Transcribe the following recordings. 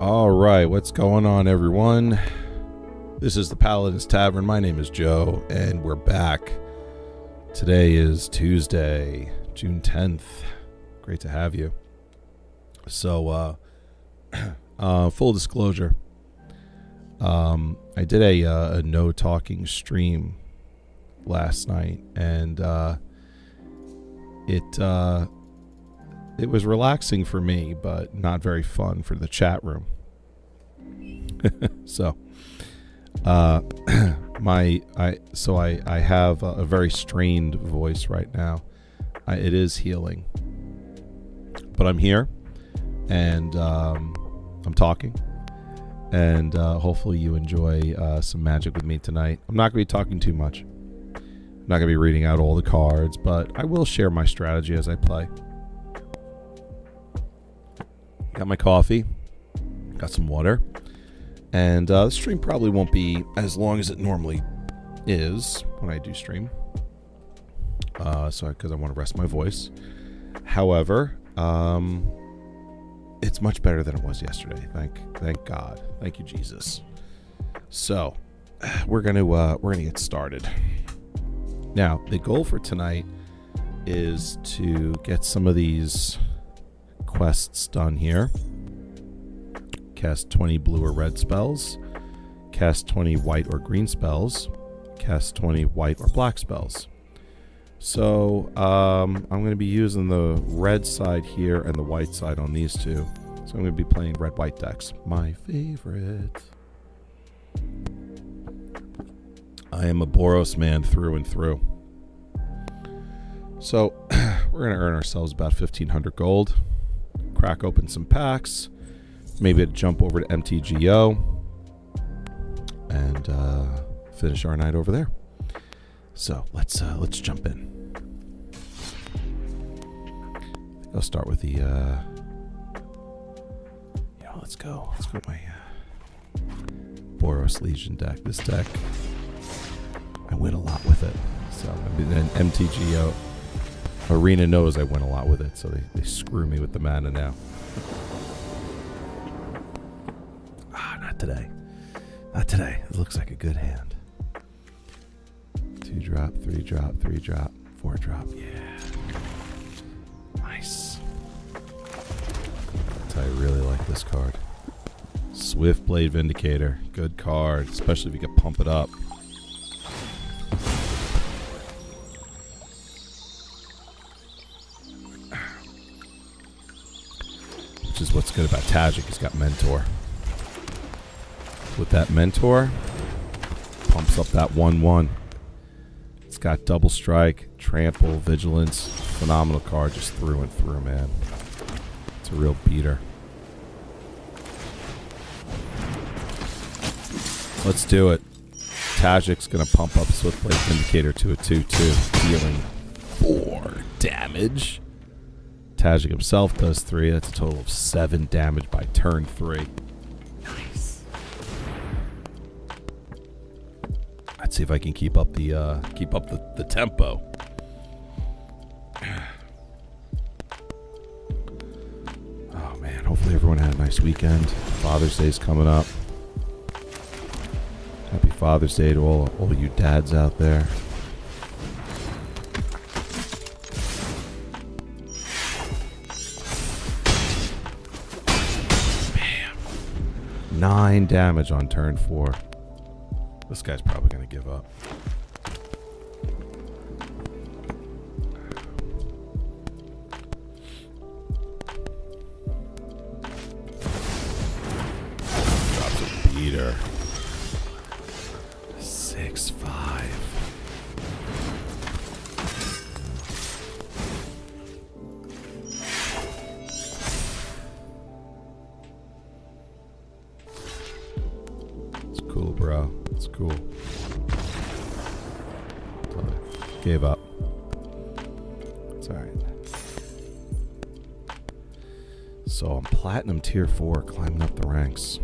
All right, what's going on, everyone? This is the Paladin's Tavern. My name is Joe, and we're back. Today is Tuesday, June 10th. Great to have you. So, full disclosure, I did a no-talking stream last night, and it was relaxing for me, but not very fun for the chat room. So, I have a very strained voice right now. It is healing, but I'm here, and I'm talking, and hopefully you enjoy some magic with me tonight. I'm not going to be talking too much. I'm not going to be reading out all the cards, but I will share my strategy as I play. Got my coffee, got some water, and the stream probably won't be as long as it normally is when I do stream, because I want to rest my voice. However, it's much better than it was yesterday. Thank God. Thank you, Jesus. So we're gonna get started. Now, the goal for tonight is to get some of these quests done here. Cast 20 blue or red spells, cast 20 white or green spells, cast 20 white or black spells. So I'm going to be using the red side here and the white side on these two. So I'm going to be playing red-white decks. My favorite. I am a Boros man through and through. So we're going to earn ourselves about 1,500 gold. Crack open some packs, maybe jump over to MTGO, and finish our night over there. So let's jump in. I'll start with the let's go with my Boros Legion deck. This deck, I win a lot with it. So and MTGO Arena knows I win a lot with it, so they screw me with the mana now. Not today. Not today. It looks like a good hand. 2-drop, 3-drop, 3-drop, 4-drop. Yeah. Nice. I really like this card. Swiftblade Vindicator. Good card, especially if you can pump it up. Which is what's good about Tajic. He's got Mentor. With that Mentor, pumps up that 1/1. It's got double strike, trample, vigilance. Phenomenal card just through and through, man. It's a real beater. Let's do it. Tajic's going to pump up Swiftblade Vindicator to a 2/2, dealing 4 damage. Tajic himself does 3. That's a total of 7 damage by turn 3. Nice. Let's see if I can keep up the tempo. Oh man, hopefully everyone had a nice weekend. Father's Day's coming up. Happy Father's Day to all you dads out there. 9 damage on turn 4. This guy's probably going to give up. Drops a beater. 6-5. Cool, bro. It's cool. Gave up. It's alright. So I'm Platinum Tier 4, climbing up the ranks.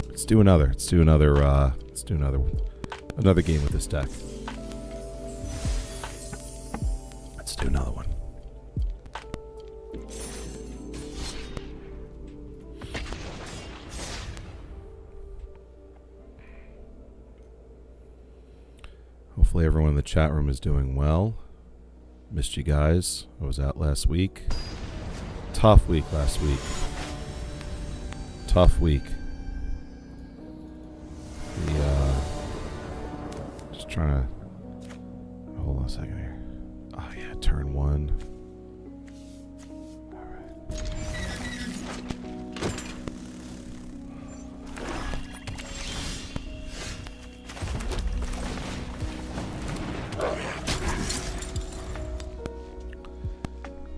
Let's do another game with this deck. Let's do another one. Hopefully everyone in the chat room is doing well. Missed you guys. I was out last week. Tough week last week. Tough week. Just trying to... Hold on a second here. Oh yeah, turn one.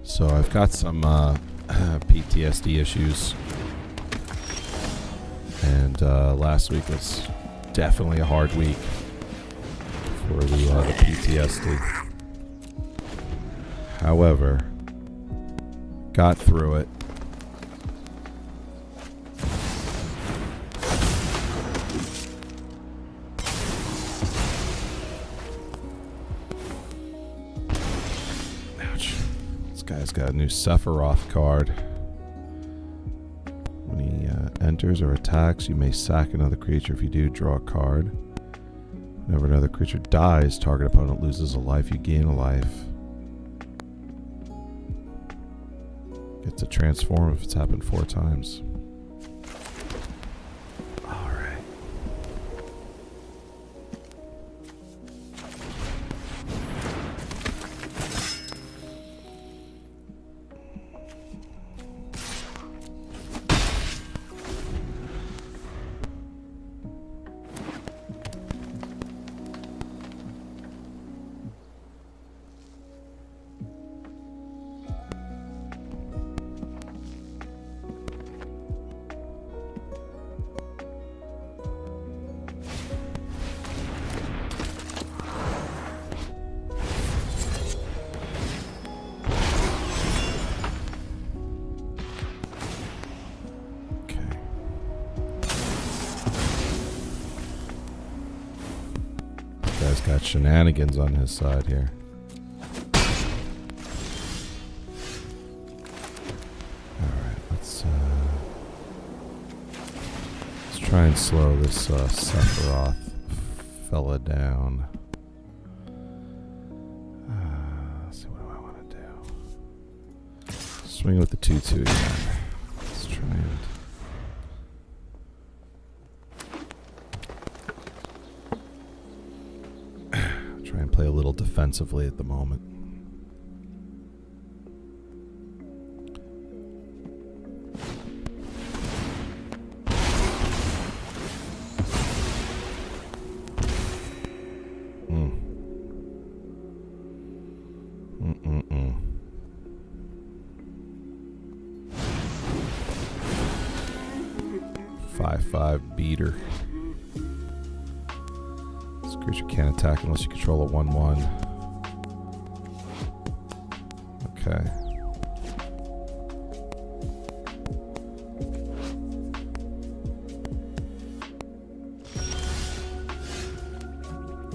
So I've got some PTSD issues, and last week was definitely a hard week for the PTSD. However, got through it. Guy's got a new Sephiroth card. When he enters or attacks, you may sack another creature. If you do, draw a card. Whenever another creature dies, target opponent loses a life, you gain a life. Get to transform if it's happened 4 times. Guy's got shenanigans on his side here. Alright, let's try and slow this Sephiroth fella down. Let's see, what do I want to do? Swing with the 2-2 again. Let's try and... try and play a little defensively at the moment. Five beater. This creature can't attack unless you control a 1/1. Okay.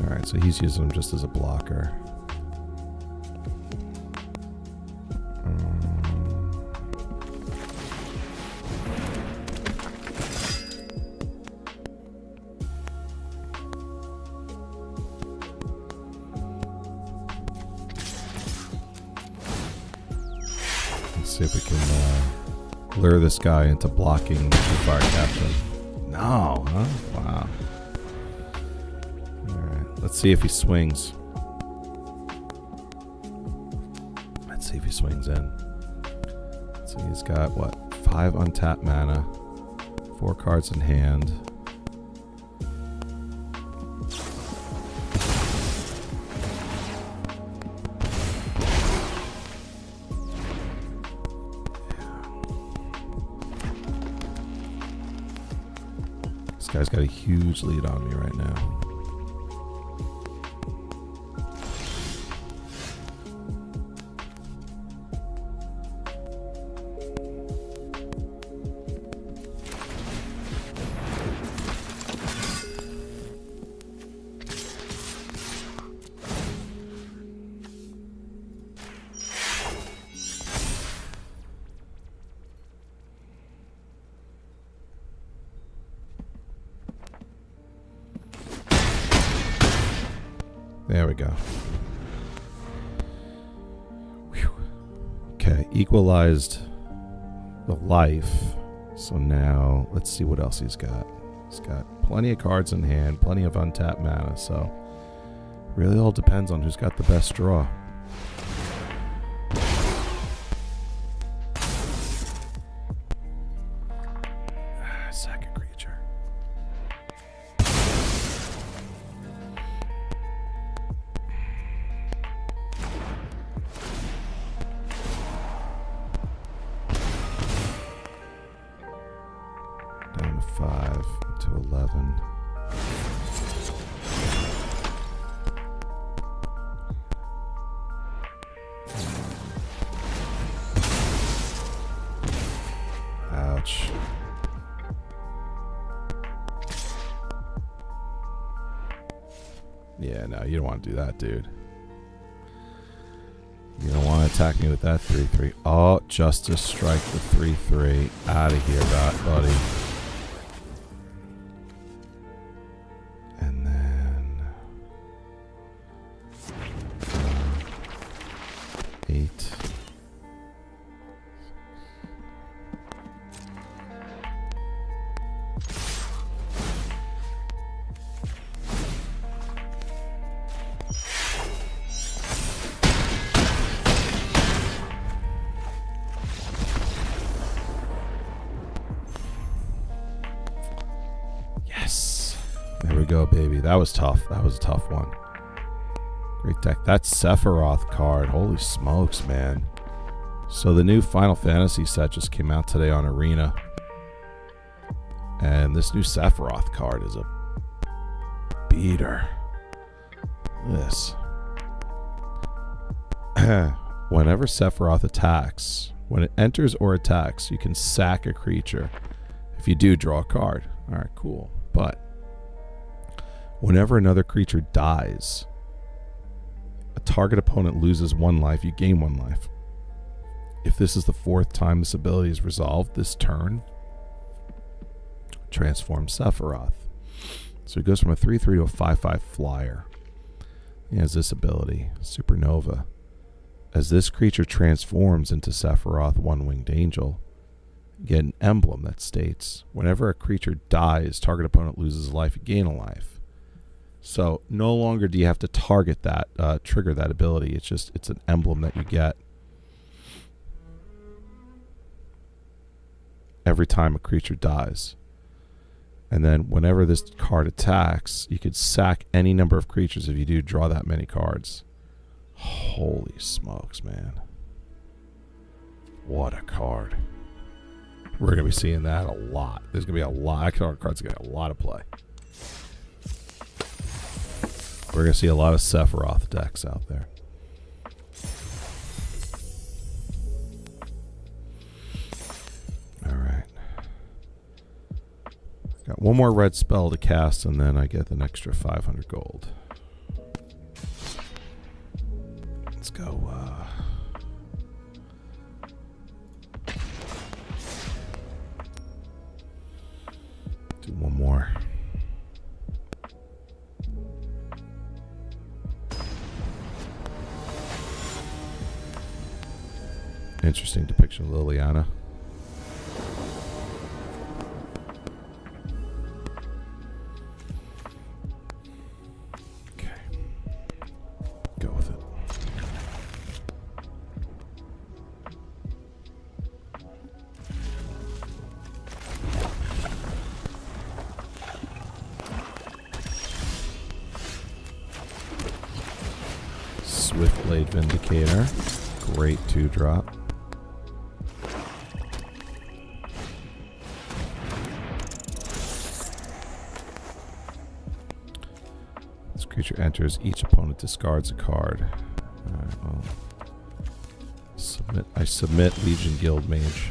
Alright, so he's using him just as a blocker. See if we can lure this guy into blocking the fire captain. No, huh? Wow. Alright, let's see if he swings. Let's see if he swings in. Let's see, he's got what? 5 untapped mana, 4 cards in hand. This guy's got a huge lead on me right now. There we go. Whew. Okay, equalized the life. So now, let's see what else he's got. He's got plenty of cards in hand, plenty of untapped mana, so really all depends on who's got the best draw. Sack a creature. Down to 5, up to 11. Ouch. Yeah, no, you don't want to do that, dude. You don't want to attack me with that 3/3. Oh, Justice Strike the 3/3. Out of here, buddy. And then 8. Yes. There we go, baby. That was tough. That was a tough one. Great deck. That Sephiroth card. Holy smokes, man. So the new Final Fantasy set just came out today on Arena. And this new Sephiroth card is a beater. This. Whenever Sephiroth attacks, when it enters or attacks, you can sack a creature. If you do, draw a card. Alright, cool. But whenever another creature dies, a target opponent loses 1 life, you gain 1 life. If this is the 4th time this ability is resolved this turn, transform Sephiroth. So he goes from a 3/3 to a 5/5 flyer. He has this ability, Supernova. As this creature transforms into Sephiroth, One-Winged Angel, you get an emblem that states, whenever a creature dies, target opponent loses a life, you gain a life. So no longer do you have to target that, trigger that ability. It's an emblem that you get every time a creature dies. And then whenever this card attacks, you could sack any number of creatures. If you do, draw that many cards. Holy smokes, man. What a card. We're going to be seeing that a lot. There's going to be a lot. That card's going to get a lot of play. We're going to see a lot of Sephiroth decks out there. All right. Got one more red spell to cast, and then I get an extra 500 gold. Let's go. Do one more. Interesting depiction of Liliana. Okay. Go with it. Swiftblade Vindicator. Great 2-drop. This creature enters, each opponent discards a card. Alright, well. I submit Legion Guild Mage.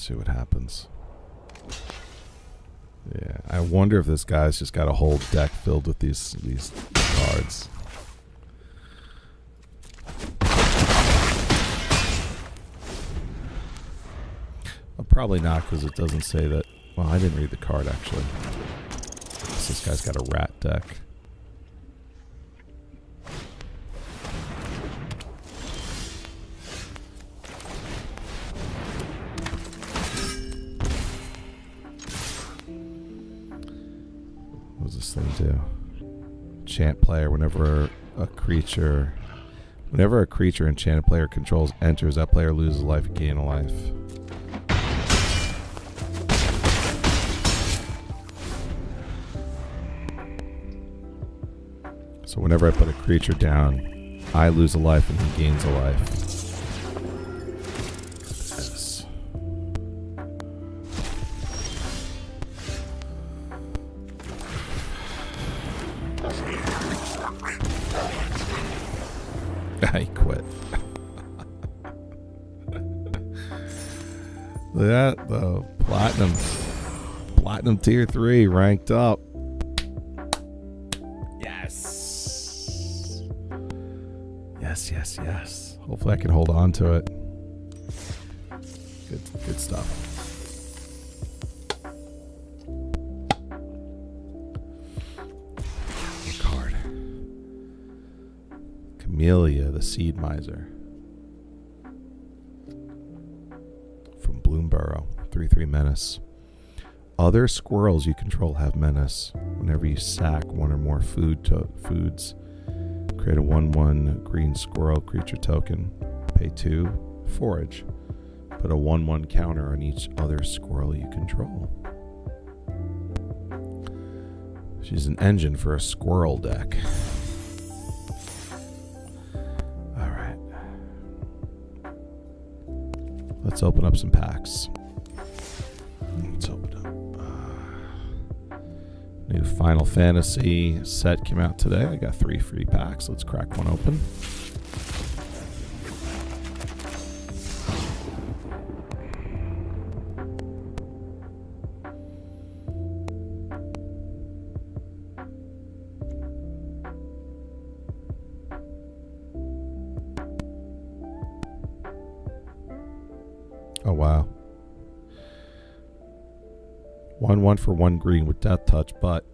see what happens. Yeah, I wonder if this guy's just got a whole deck filled with these cards. Well, probably not, because it doesn't say that. Well, I didn't read the card actually. This guy's got a rat deck. What does this thing do? Enchant player. Whenever a creature enchanted player controls enters, that player loses life, gain a life. So whenever I put a creature down, I lose a life and he gains a life. Yes. I quit. Look at that, though. Platinum tier 3 ranked up. Yes. Hopefully I can hold on to it. Good stuff. Good card. Camellia, the Seed Miser. From Bloomborough, 3/3 menace. Other squirrels you control have menace. Whenever you sack one or more foods, create a 1/1 green squirrel creature token. Pay 2, forage. Put a 1/1 counter on each other squirrel you control. She's an engine for a squirrel deck. Alright. Let's open up some packs. Let's open up. New Final Fantasy set came out today. I got 3 free packs. Let's crack one open. Oh, wow. 1/1 for 1 green with Death Touch, but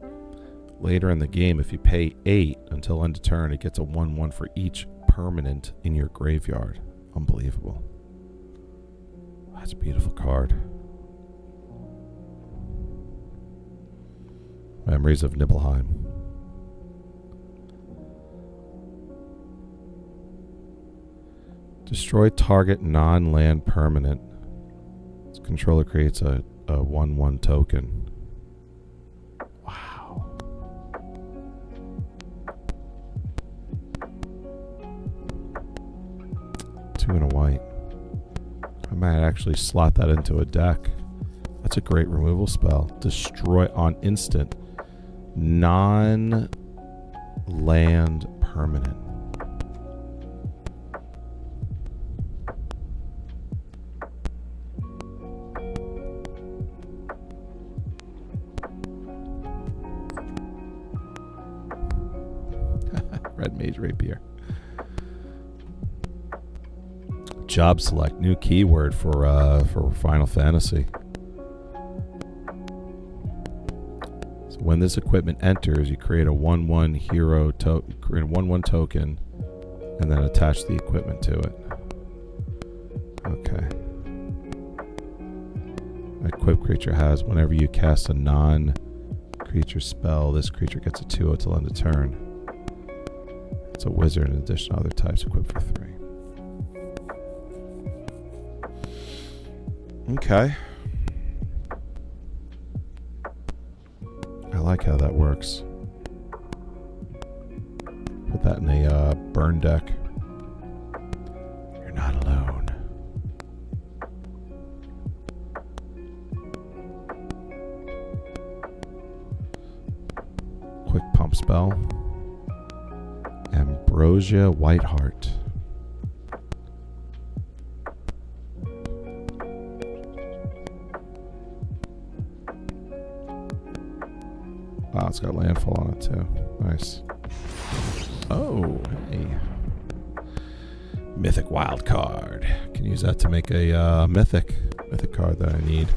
later in the game, if you pay 8 until end of turn, it gets a 1/1 for each permanent in your graveyard. Unbelievable. That's a beautiful card. Memories of Nibelheim. Destroy target non-land permanent. Its controller creates a 1/1 token. Wow. Two and a white. I might actually slot that into a deck. That's a great removal spell. Destroy on instant. Non-land permanent. Red Mage Rapier. Job select, new keyword for Final Fantasy. So when this equipment enters, you create a 1/1 hero create a 1/1 token, and then attach the equipment to it. Okay. Equipped creature has whenever you cast a non-creature spell, this creature gets a 2/0 till end of turn. It's a wizard in addition to other types equipped for 3. Okay. I like how that works. Put that in a burn deck. You're not alone. Quick pump spell. Ambrosia Whiteheart. Wow, it's got landfall on it too. Nice. Oh, hey. Mythic wild card. Can use that to make a mythic card that I need.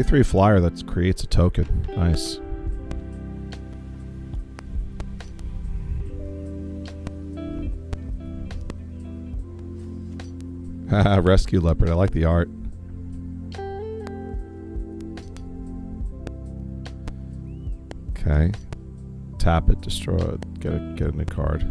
Three flyer that creates a token. Nice. Rescue leopard. I like the art. Okay. Tap it, destroy it, get a new card.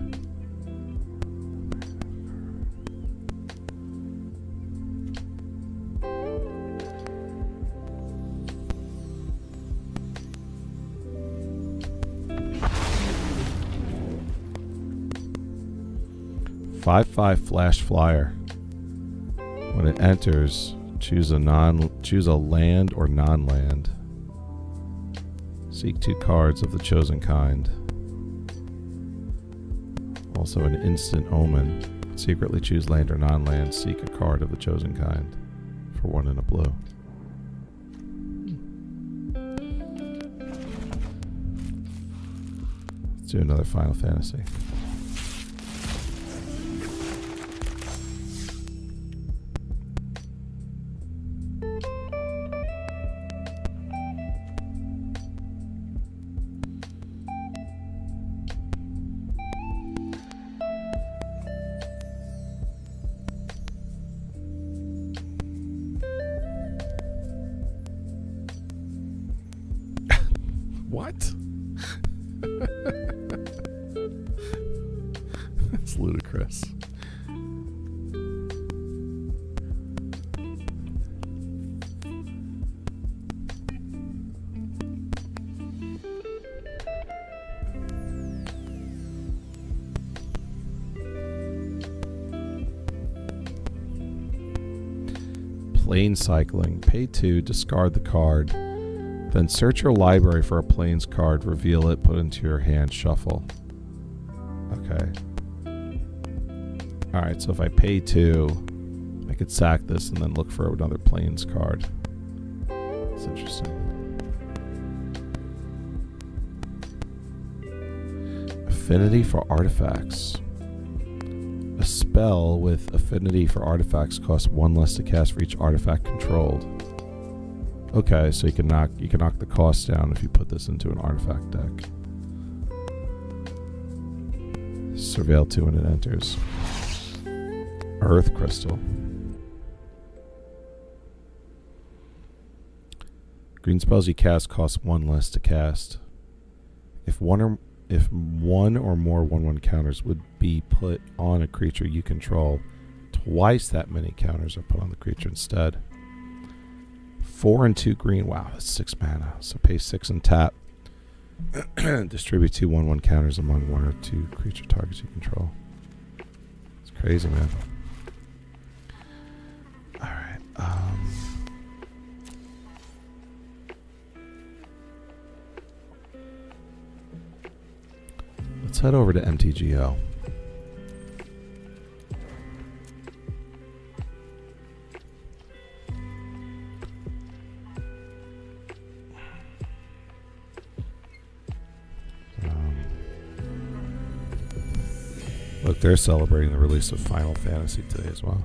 Five flash flyer. When it enters, choose a land or non-land. Seek 2 cards of the chosen kind. Also an instant omen. Secretly choose land or non-land. Seek a card of the chosen kind. For 1 and a blue. Let's do another Final Fantasy. What? That's ludicrous. Plane cycling. Pay 2, discard the card. Then search your library for a planes card, reveal it, put it into your hand, shuffle. Okay. Alright, so if I pay 2, I could sack this and then look for another planes card. That's interesting. Affinity for artifacts. A spell with affinity for artifacts costs 1 less to cast for each artifact controlled. Okay, so you can knock the cost down if you put this into an artifact deck. Surveil 2 when it enters. Earth crystal. Green spells you cast cost 1 less to cast. If one or more 1/1 counters would be put on a creature you control, twice that many counters are put on the creature instead. 4 and 2 green. Wow, that's 6 mana. So pay 6 and tap. Distribute 2 1/1 counters among 1 or 2 creature targets you control. It's crazy, man. Alright. Let's head over to MTGO. Look, they're celebrating the release of Final Fantasy today as well.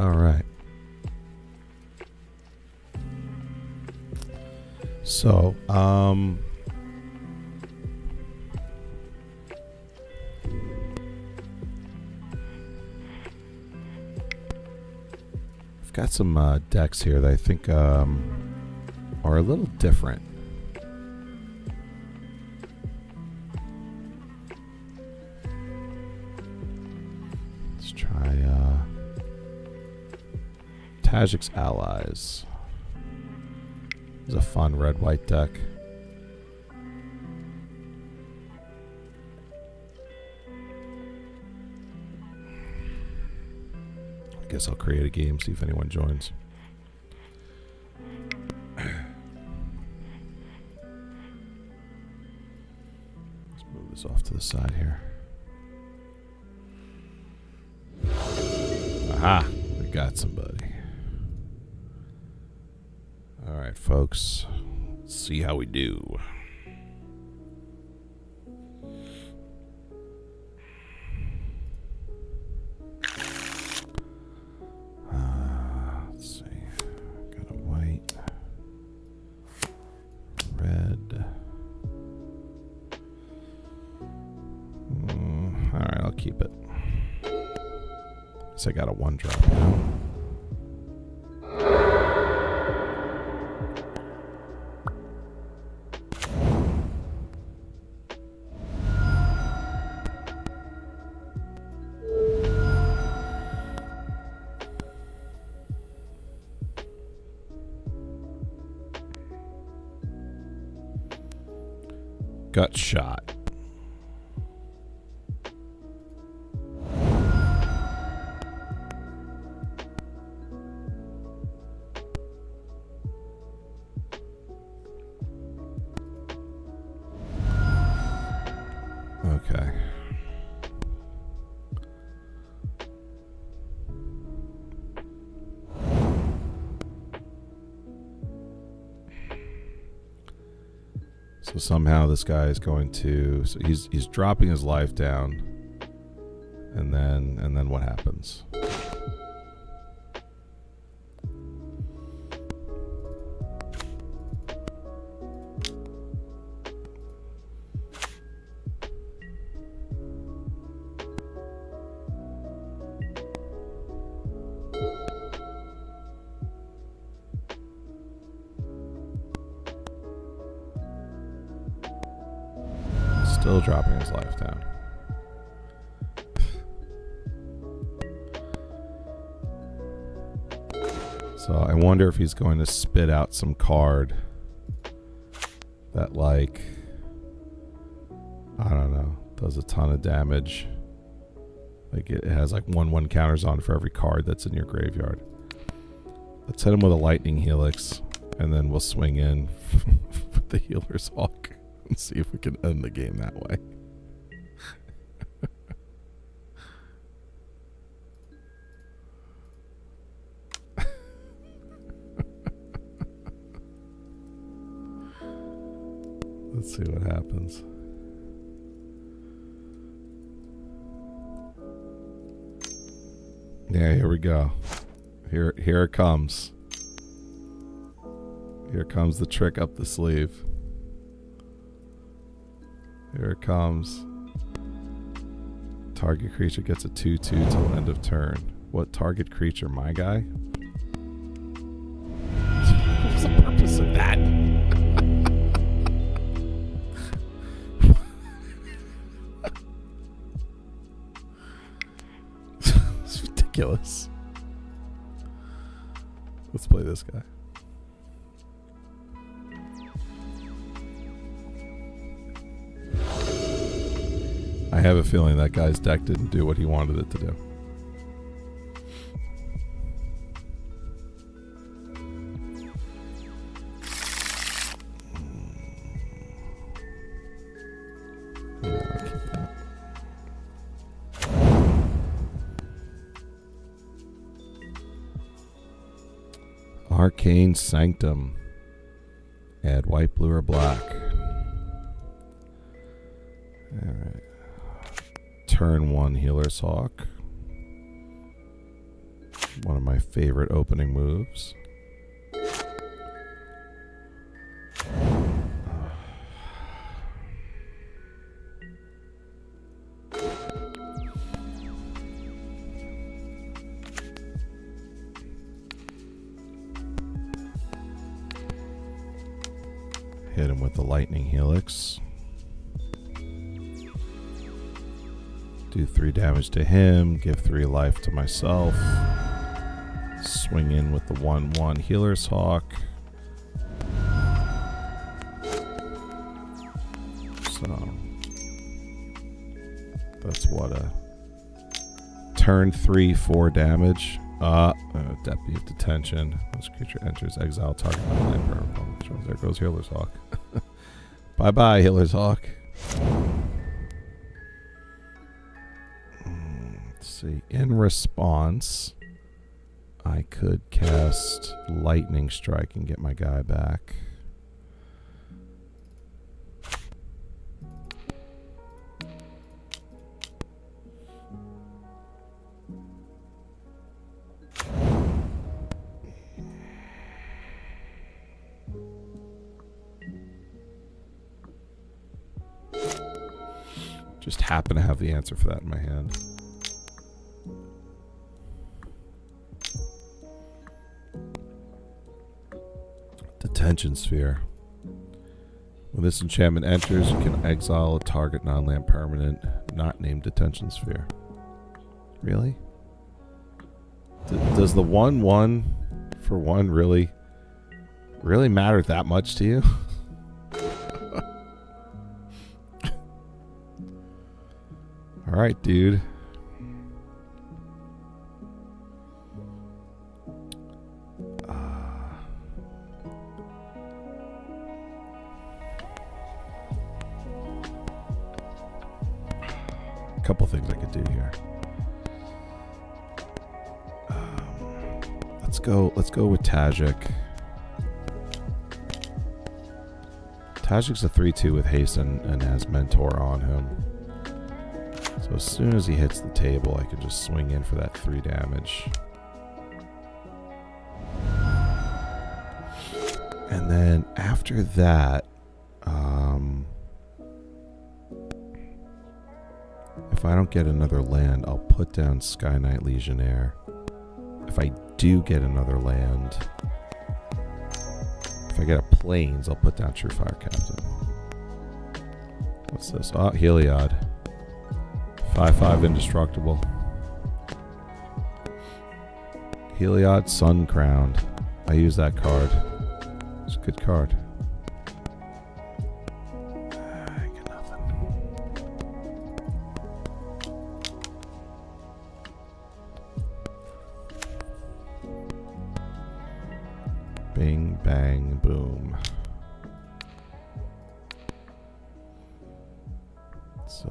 All right. So, I've got some decks here that I think are a little different. Let's try Tajik's Allies. It's a fun red-white deck. I guess I'll create a game, see if anyone joins. Let's move this off to the side here. Aha! We got somebody. All right, folks. Let's see how we do. Let's see. Got a white, red. All right, I'll keep it. Guess I got a 1-drop now. Gut shot. Okay. So somehow this guy is going to, so he's dropping his life down, and then what happens? Still dropping his life down. So I wonder if he's going to spit out some card that, like, I don't know, does a ton of damage. Like it has like 1/1 counters on for every card that's in your graveyard. Let's hit him with a lightning helix, and then we'll swing in with the healer's hawk and see if we can end the game that way. Let's see what happens. Yeah, here we go. Here it comes. Here comes the trick up the sleeve. Here it comes. Target creature gets a 2/2 till end of turn. What target creature? My guy? What's the purpose of that? It's ridiculous. Let's play this guy. I have a feeling that guy's deck didn't do what he wanted it to do. Arcane Sanctum. Add white, blue, or black. Alright. Turn 1 Healer's Hawk. one of my favorite opening moves. Hit him with the lightning helix. Do 3 damage to him, give 3 life to myself. Swing in with the 1/1 Healer's Hawk. So that's what a turn 3, 4 damage. Deputy of Detention. This creature enters exile target land permanent. There goes Healer's Hawk. Bye bye, Healer's Hawk. Let's see. In response, I could cast Lightning Strike and get my guy back. Just happen to have the answer for that in my hand. Detention Sphere. When this enchantment enters, you can exile a target non-land permanent not named Detention Sphere. Really? Does the 1/1 for 1 really matter that much to you? All right, dude. A couple things I could do here. Let's go with Tajik. Tajik's a 3/2 with haste and has Mentor on him. So as soon as he hits the table, I can just swing in for that 3 damage. And then after that, if I don't get another land, I'll put down Sky Knight Legionnaire. If I do get another land, if I get a Plains, I'll put down True Fire Captain. What's this? Oh, Heliod. 5/5 indestructible. Heliod Sun Crowned. I use that card. It's a good card. I get nothing. Bing, bang, boom. It's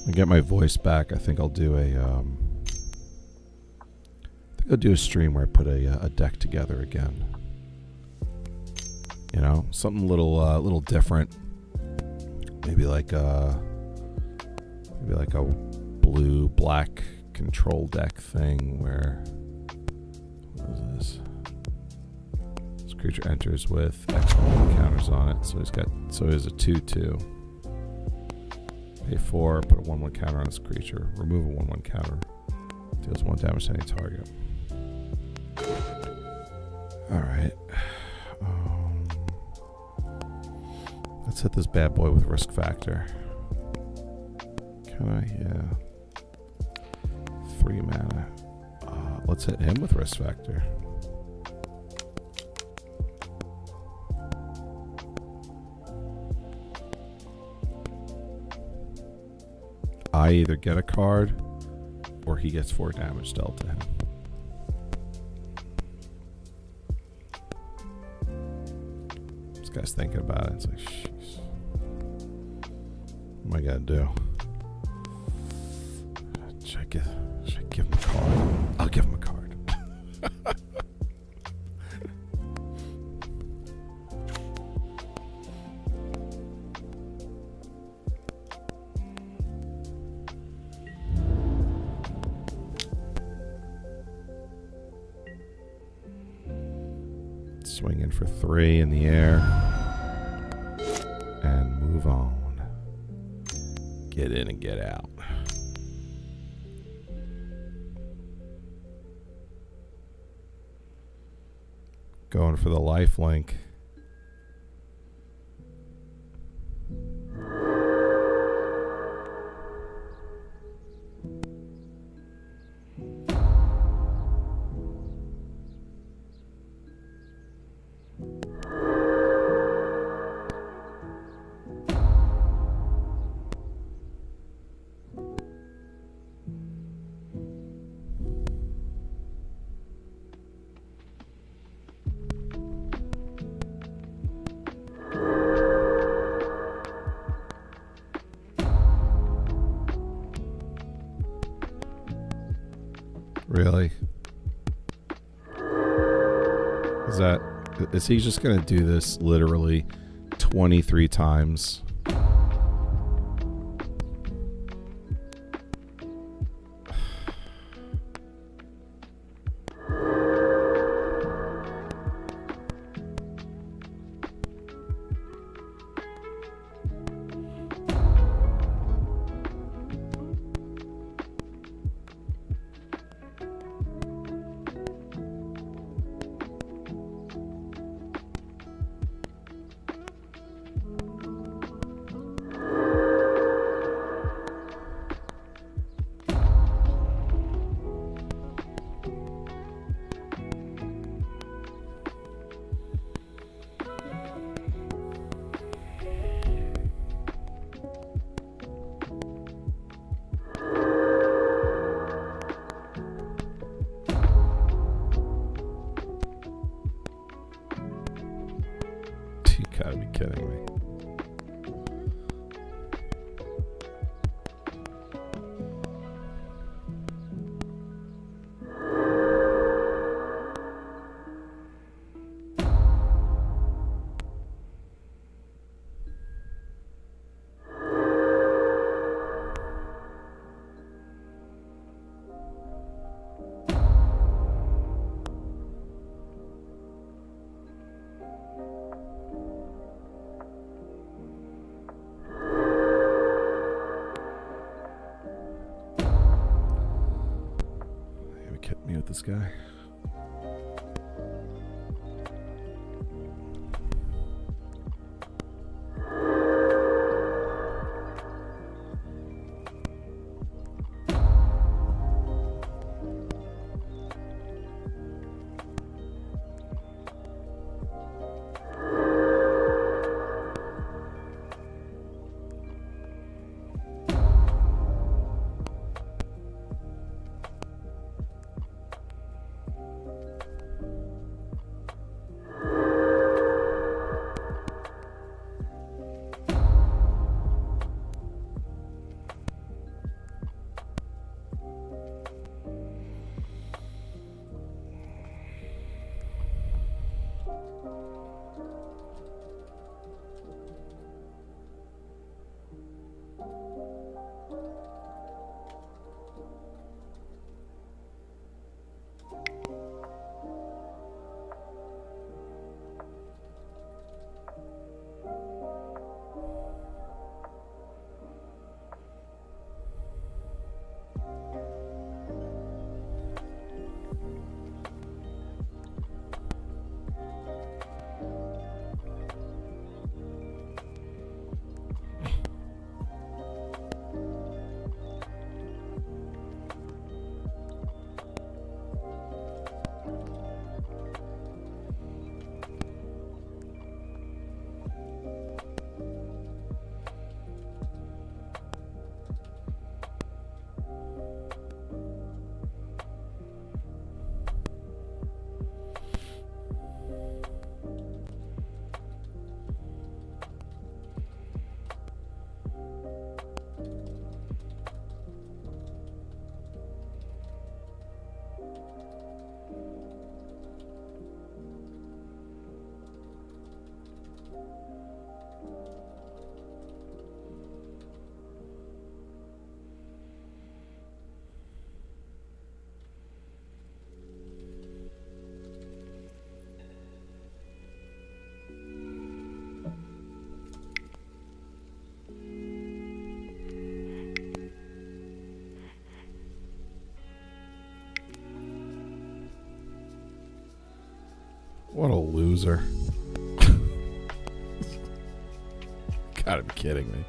I get my voice back. I think I'll do a stream where I put a deck together again. You know, something little different. Maybe like a blue black control deck thing where, what is this? This creature enters with X counters on it. So he's a 2/2. Pay 4, put a 1/1 counter on this creature. Remove a 1/1 counter. Deals 1 damage to any target. Alright. Let's hit this bad boy with Risk Factor. Can I? Yeah. 3 mana. Let's hit him with Risk Factor. I either get a card or he gets 4 damage dealt to him. This guy's thinking about it. It's like, jeez. What am I gonna do? Should I give him Swing in for 3 in the air. And move on. Get in and get out. Going for the life link. Really? Is he just going to do this literally 23 times? You gotta be kidding me. Kidding me with this guy. What a loser. Gotta be kidding me.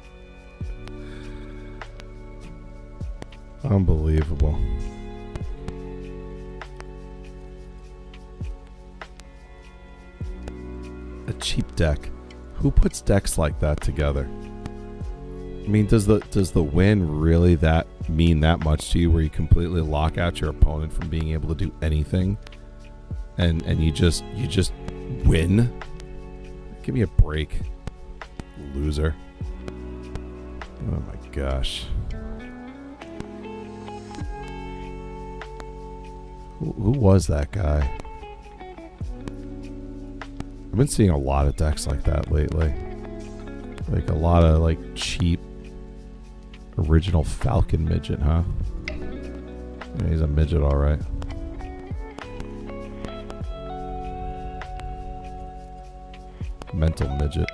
Unbelievable. A cheap deck. Who puts decks like that together? I mean, does the win really mean that much to you, where you completely lock out your opponent from being able to do anything, and you just win? Give me a break, loser. Oh my gosh. Who was that guy? I've been seeing a lot of decks like that lately. Like a lot of like cheap original Falcon midget, huh? Yeah, he's a midget, all right. Mental midget.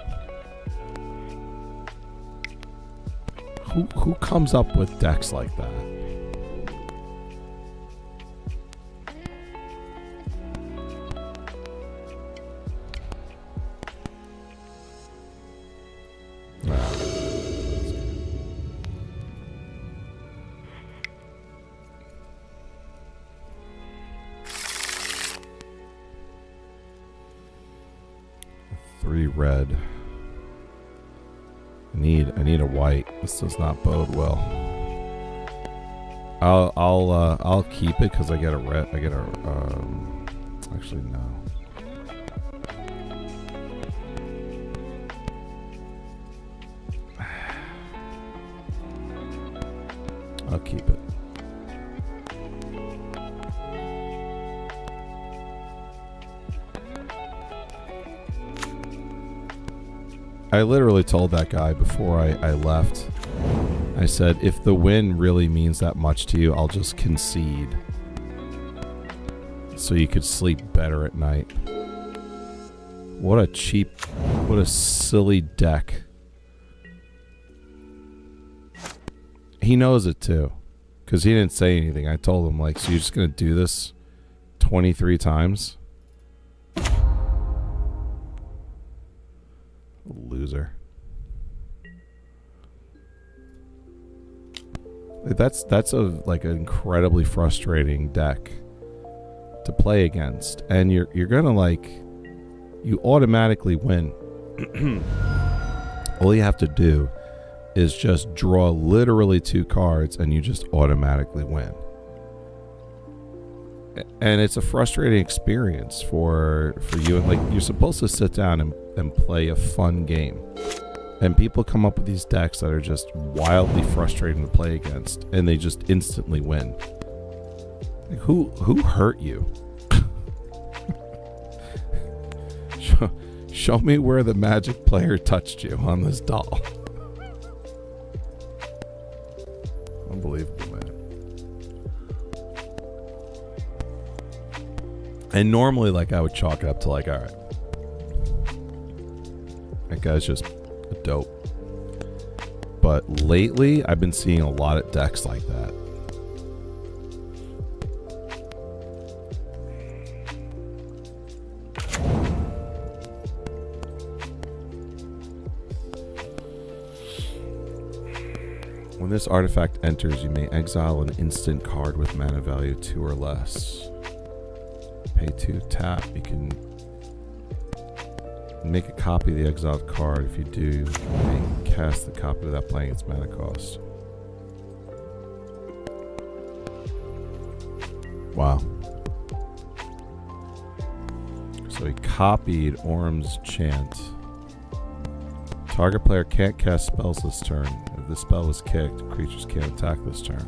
Who comes up with decks like that? Red. I need a white. This does not bode well. I'll keep it because I get a red. I get a actually no. I'll keep it. I literally told that guy before I left, I said, if the win really means that much to you, I'll just concede so you could sleep better at night. What a silly deck. He knows it too, because he didn't say anything. I told him, like, so you're just going to do this 23 times? Loser. That's a like an incredibly frustrating deck to play against, and you're gonna like, you automatically win. All you have to do is just draw literally 2 cards and you just automatically win. And it's a frustrating experience for you. Like, you're supposed to sit down and play a fun game. And people come up with these decks that are just wildly frustrating to play against, and they just instantly win. Like, who hurt you? Show me where the Magic player touched you on this doll. Unbelievable, man. And normally, like, I would chalk it up to like, all right, that guy's just a dope. But lately, I've been seeing a lot of decks like that. When this artifact enters, you may exile an instant card with mana value 2 or less. Pay 2, tap. You can make a copy of the exiled card. If you do, you may cast the copy without playing its mana cost. Wow. So he copied Orm's Chant. Target player can't cast spells this turn. If the spell was kicked, creatures can't attack this turn.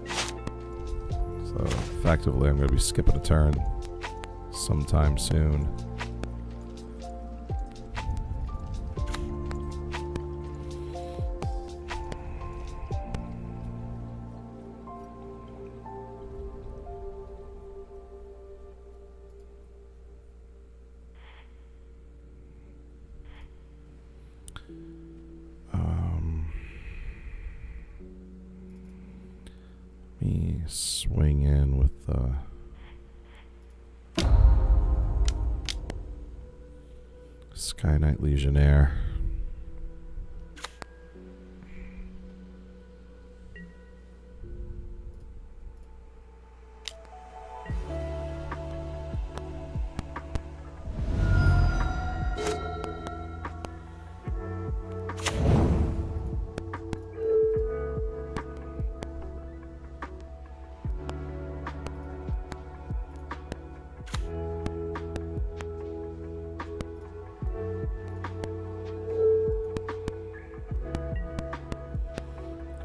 So effectively, I'm going to be skipping a turn sometime soon. Me swing in with Kyanite Legionnaire.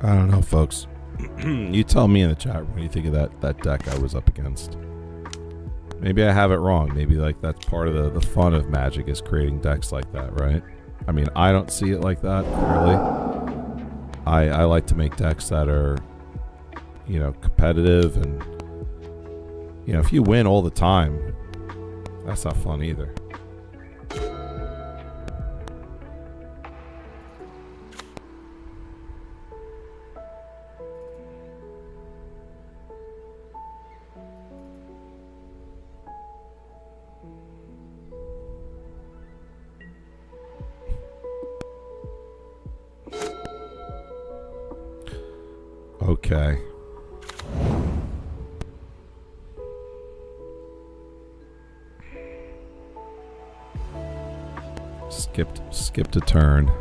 I don't know, folks. You tell me in the chat what you think of that deck I was up against. Maybe I have it wrong. Maybe like that's part of the fun of Magic is creating decks like that, right? I mean, I don't see it like that, clearly. I like to make decks that are, you know, competitive, and, you know, if you win all the time, that's not fun either. Okay. Skipped a turn.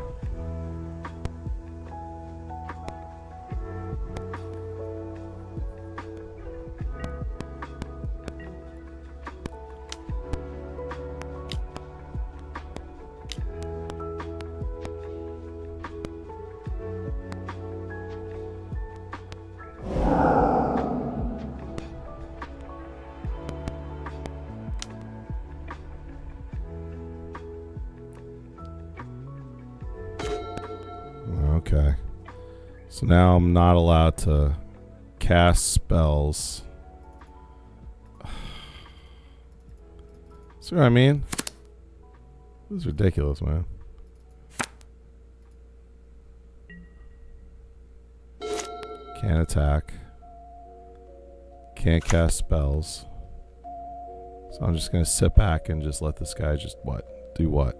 Okay. So now I'm not allowed to cast spells. See what I mean? This is ridiculous, man. Can't attack. Can't cast spells. So I'm just going to sit back and just let this guy just what? Do what?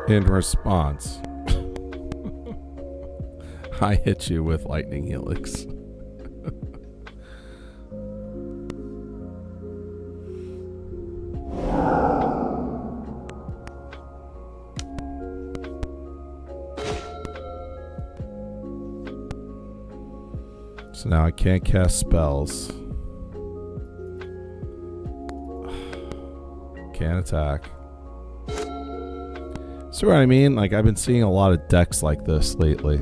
In response, I hit you with lightning helix. So now I can't cast spells. Can't attack. See what I mean? Like, I've been seeing a lot of decks like this lately.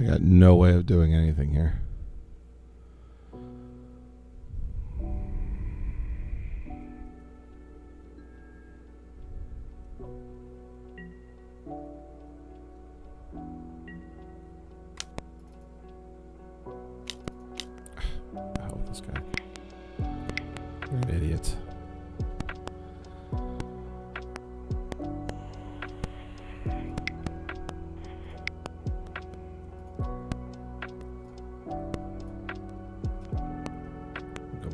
I got no way of doing anything here. Oh, this guy. You're an idiot.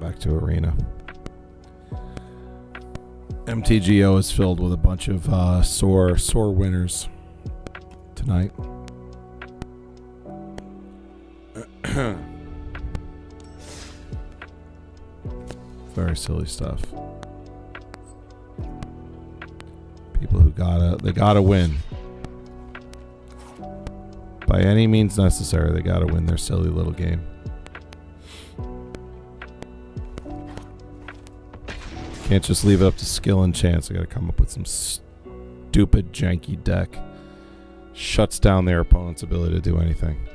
Back to arena. MTGO is filled with a bunch of sore winners tonight. Very silly stuff. People who gotta win. By any means necessary, they gotta win their silly little game. Can't just leave it up to skill and chance. I gotta come up with some stupid, janky deck. Shuts down their opponent's ability to do anything.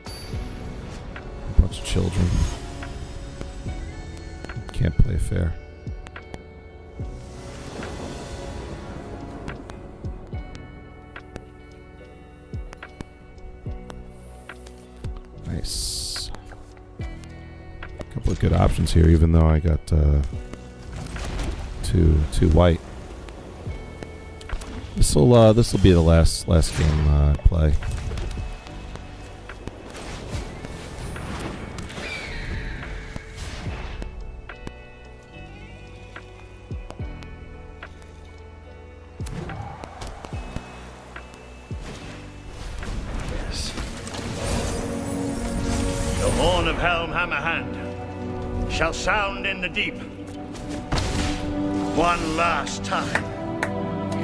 A bunch of children. Can't play fair. Nice. A couple of good options here, even though I got too white. This'll be the last game I play. Yes. The horn of Helm Hammerhand shall sound in the deep. One last time.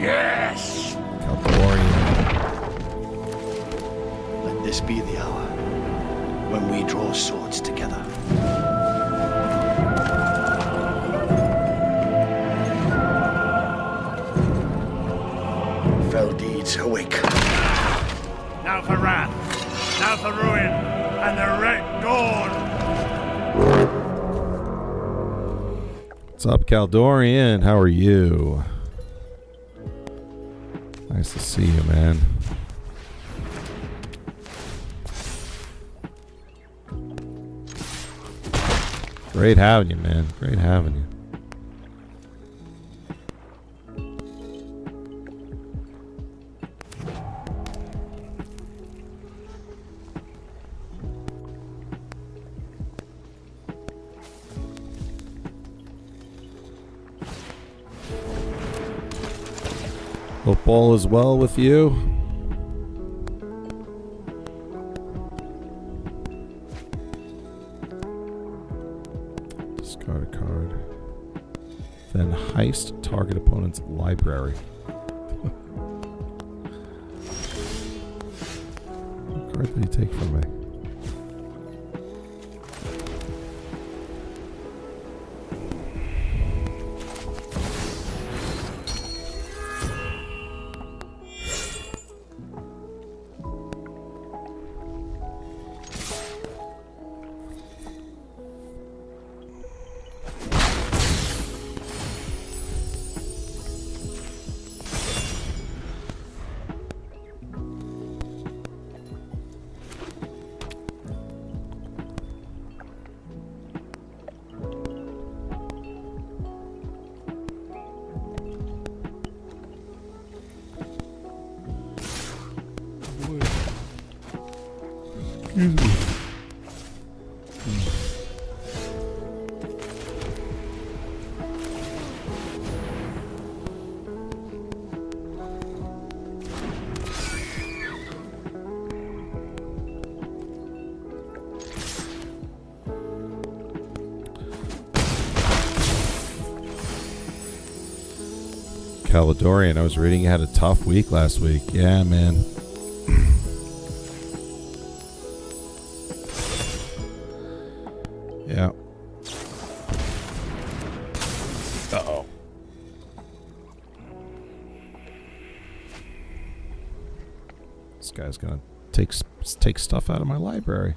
Yes! Let this be the hour when we draw swords together. Fell deeds awake. Now for wrath, now for ruin, and the red dawn! What's up, Kaldorian? How are you? Nice to see you, man. Great having you, man. Great having you. Hope all is well with you. Discard a card. Then heist target opponent's library. What card did he take from me? Caledorian, I was reading you had a tough week last week. Yeah, man. Yeah. Uh-oh. This guy's gonna take take stuff out of my library.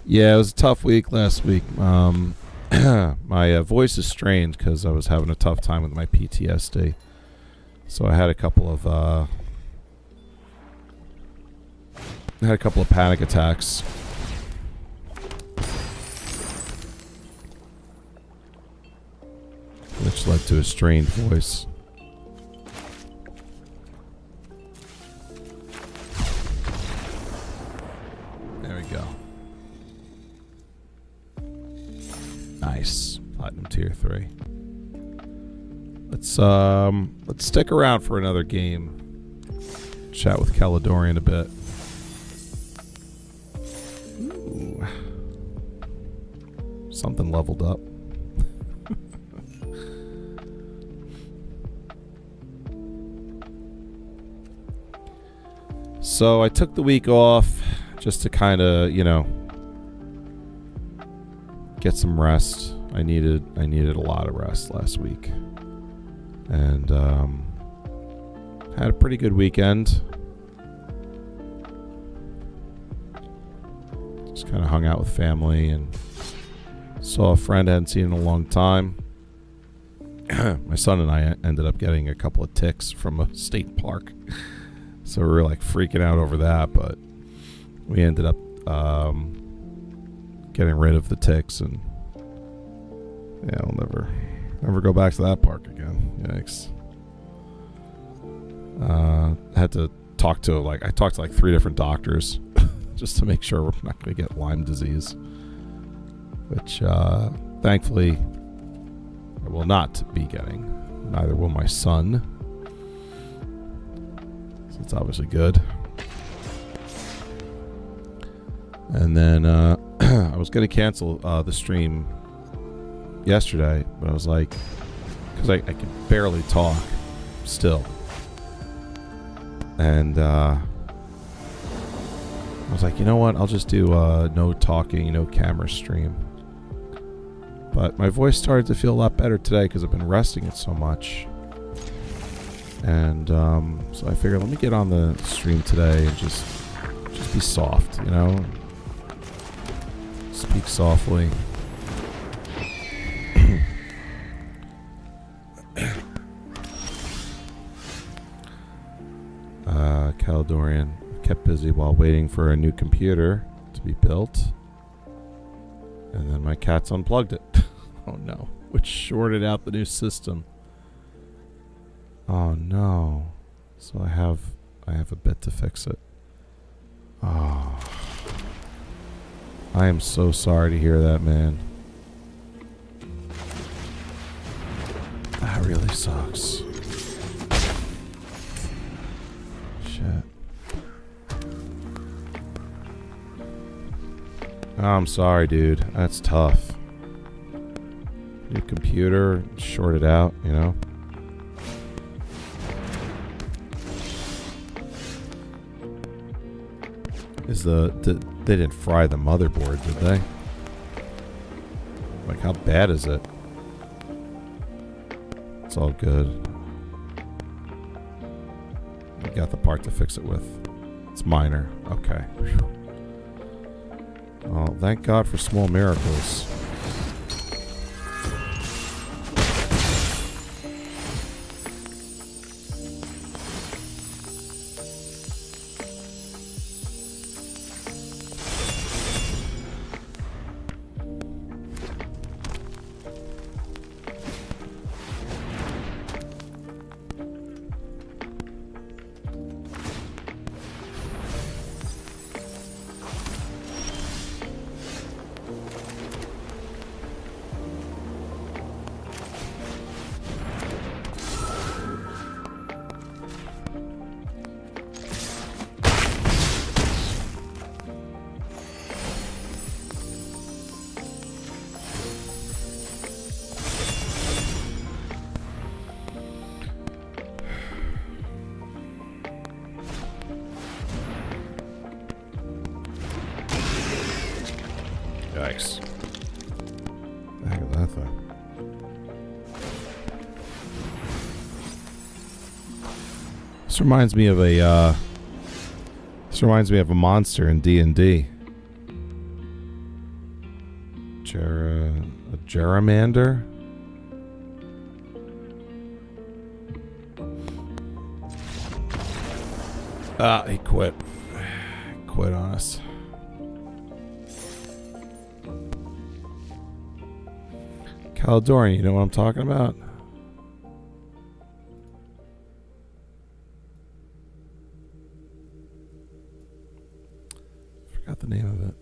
Yeah, it was a tough week last week. My voice is strained because I was having a tough time with my PTSD. So I had a couple of panic attacks. Which led to a strained voice. There we go. Nice. Platinum tier 3. Let's stick around for another game. Chat with Caledorian a bit. Ooh. Something leveled up. So I took the week off just to kind of, get some rest. I needed a lot of rest last week. And had a pretty good weekend. Just kind of hung out with family and saw a friend I hadn't seen in a long time. My son and I ended up getting a couple of ticks from a state park. So we were like freaking out over that, but we ended up getting rid of the ticks, and yeah, I'll never go back to that park again. Yikes. I had to talk to like 3 different doctors just to make sure we're not going to get Lyme disease, which thankfully I will not be getting. Neither will my son. So it's obviously good. And then I was going to cancel the stream yesterday, but I was like, because I could barely talk still. And I was like, you know what? I'll just do no talking, no camera stream. But my voice started to feel a lot better today because I've been resting it so much. And so I figured, let me get on the stream today and just be soft, Speak softly. Caledorian kept busy while waiting for a new computer to be built. And then my cats unplugged it. Oh no. Which shorted out the new system. Oh no. So I have a bit to fix it. Oh. I am so sorry to hear that, man. That really sucks. Shit. Oh, I'm sorry, dude. That's tough. New computer, shorted out, They didn't fry the motherboard, did they? Like, how bad is it? It's all good. I got the part to fix it with. It's minor. Okay. Whew. Oh, thank God for small miracles. Yikes. What the heck is that thing? This reminds me of This reminds me of a monster in D&D. A gerrymander? He quit. Quit on us. Caledorian, you know what I'm talking about? Forgot the name of it.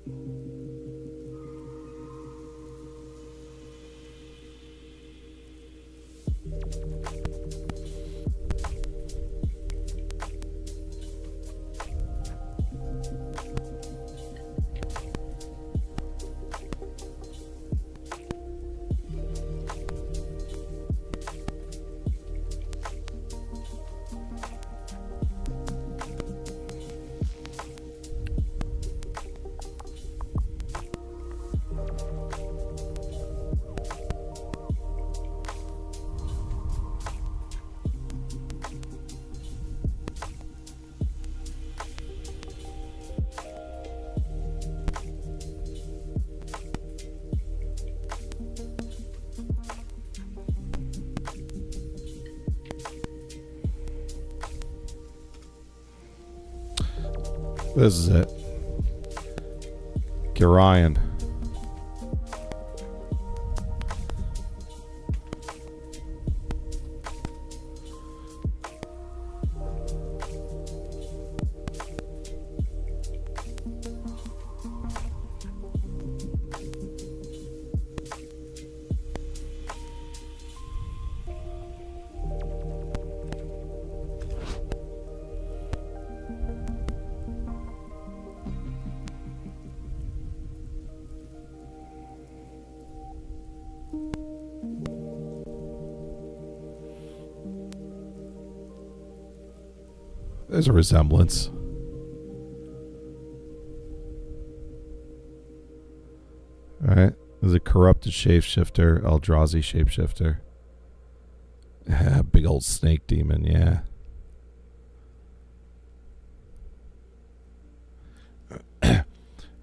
This is it. Girion. There's a resemblance. Alright. There's a corrupted shapeshifter, Eldrazi shapeshifter. Big old snake demon, yeah.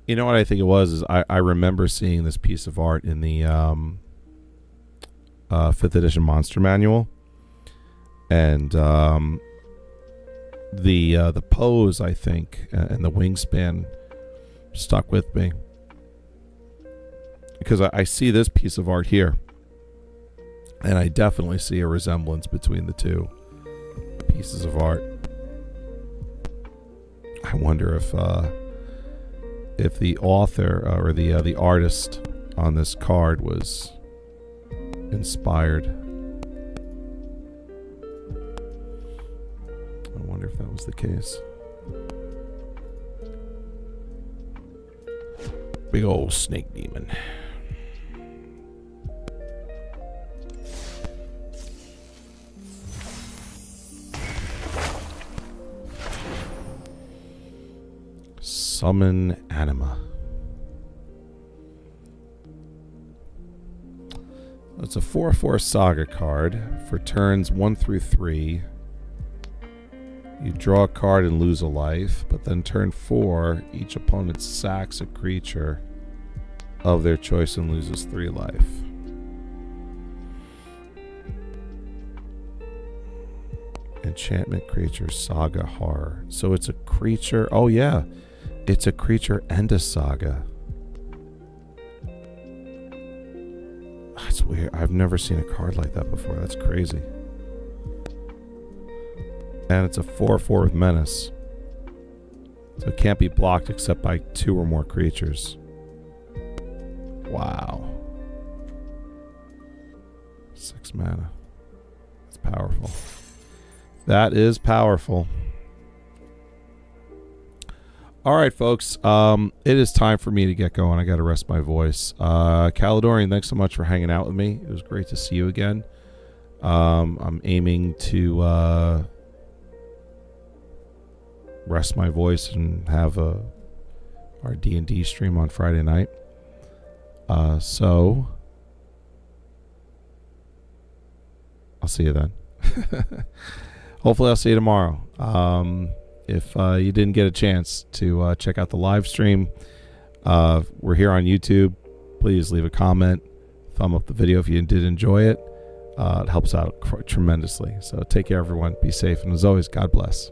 You know what I think it was is I remember seeing this piece of art in the 5th edition monster manual. And the pose, I think, and the wingspan stuck with me. Because I see this piece of art here. And I definitely see a resemblance between the two pieces of art. I wonder if the author or the artist on this card was inspired. I wonder if that was the case. Big old snake demon. Summon Anima. It's a 4/4 saga card for turns 1 through 3. You draw a card and lose a life, but then turn 4, each opponent sacks a creature of their choice and loses 3 life. Enchantment creature, saga, horror. So it's a creature. Oh yeah, it's a creature and a saga. That's weird. I've never seen a card like that before. That's crazy. And it's a 4/4 with menace. So it can't be blocked except by 2 or more creatures. Wow. 6 mana. That's powerful. That is powerful. All right, folks. It is time for me to get going. I got to rest my voice. Caledorian, thanks so much for hanging out with me. It was great to see you again. I'm aiming to rest my voice and have our D&D stream on Friday night. So I'll see you then. Hopefully I'll see you tomorrow. If you didn't get a chance to check out the live stream, we're here on YouTube. Please leave a comment, thumb up the video if you did enjoy it. It helps out tremendously. So take care, everyone. Be safe. And as always, God bless.